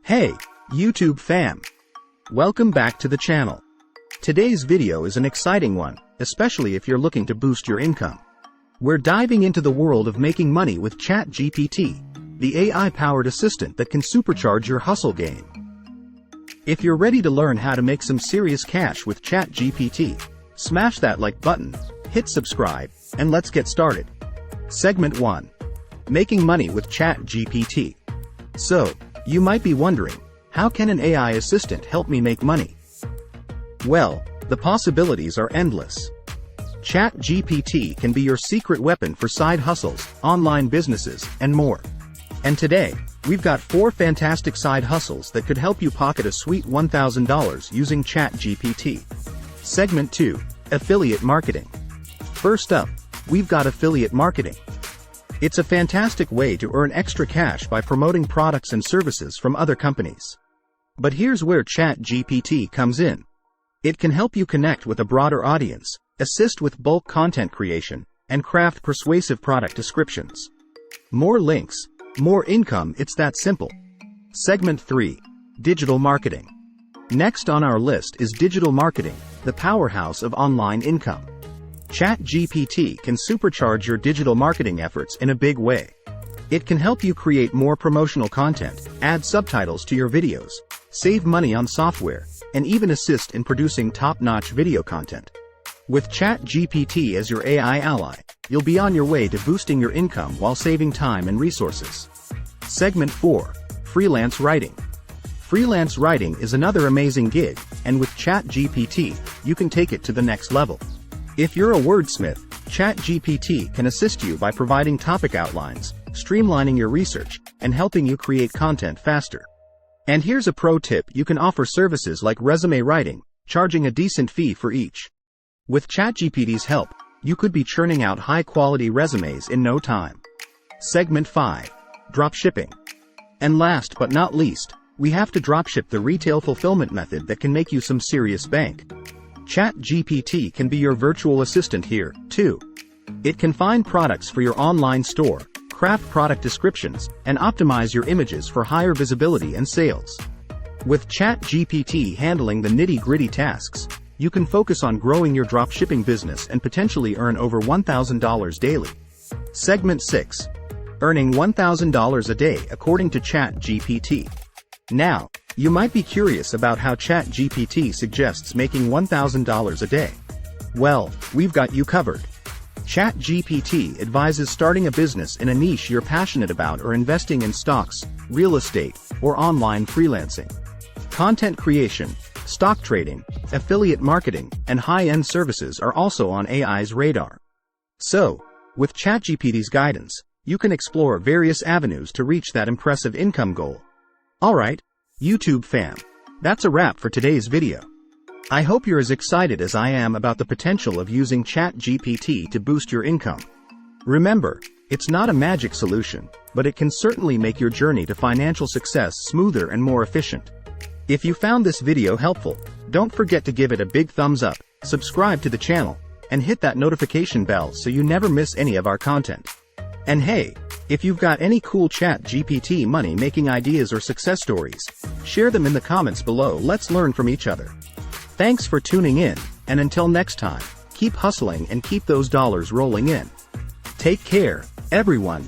Hey, YouTube fam! Welcome back to the channel. Today's video is an exciting one, especially if you're looking to boost your income. We're diving into the world of making money with ChatGPT, the AI-powered assistant that can supercharge your hustle game. If you're ready to learn how to make some serious cash with ChatGPT, smash that like button, hit subscribe, and let's get started. Segment 1. Making money with ChatGPT. So, you might be wondering, how can an AI assistant help me make money? Well, the possibilities are endless. ChatGPT can be your secret weapon for side hustles, online businesses, and more. And today, we've got 4 fantastic side hustles that could help you pocket a sweet $1,000 using ChatGPT. Segment 2. Affiliate Marketing. First up, we've got affiliate marketing. It's a fantastic way to earn extra cash by promoting products and services from other companies. But here's where ChatGPT comes in. It can help you connect with a broader audience, assist with bulk content creation, and craft persuasive product descriptions. More links, more income, it's that simple. Segment 3. Digital Marketing. Next on our list is digital marketing, the powerhouse of online income. ChatGPT can supercharge your digital marketing efforts in a big way. It can help you create more promotional content, add subtitles to your videos, save money on software, and even assist in producing top-notch video content. With ChatGPT as your AI ally, you'll be on your way to boosting your income while saving time and resources. Segment 4. Freelance Writing. Freelance writing is another amazing gig, and with ChatGPT, you can take it to the next level. If you're a wordsmith, ChatGPT can assist you by providing topic outlines, streamlining your research, and helping you create content faster. And here's a pro tip: you can offer services like resume writing, charging a decent fee for each. With ChatGPT's help, you could be churning out high-quality resumes in no time. Segment 5. Dropshipping. And last but not least, we have to dropship, the retail fulfillment method that can make you some serious bank. ChatGPT can be your virtual assistant here, too. It can find products for your online store, craft product descriptions, and optimize your images for higher visibility and sales. With ChatGPT handling the nitty-gritty tasks, you can focus on growing your dropshipping business and potentially earn over $1,000 daily. Segment 6. Earning $1,000 a day according to ChatGPT. Now, you might be curious about how ChatGPT suggests making $1,000 a day. Well, we've got you covered. ChatGPT advises starting a business in a niche you're passionate about, or investing in stocks, real estate, or online freelancing. Content creation, stock trading, affiliate marketing, and high-end services are also on AI's radar. So, with ChatGPT's guidance, you can explore various avenues to reach that impressive income goal. Alright, YouTube fam, that's a wrap for today's video. I hope you're as excited as I am about the potential of using ChatGPT to boost your income. Remember, it's not a magic solution, but it can certainly make your journey to financial success smoother and more efficient. If you found this video helpful, don't forget to give it a big thumbs up, subscribe to the channel, and hit that notification bell so you never miss any of our content. And hey, if you've got any cool ChatGPT money-making ideas or success stories, share them in the comments below. Let's learn from each other. Thanks for tuning in, and until next time, keep hustling and keep those dollars rolling in. Take care, everyone.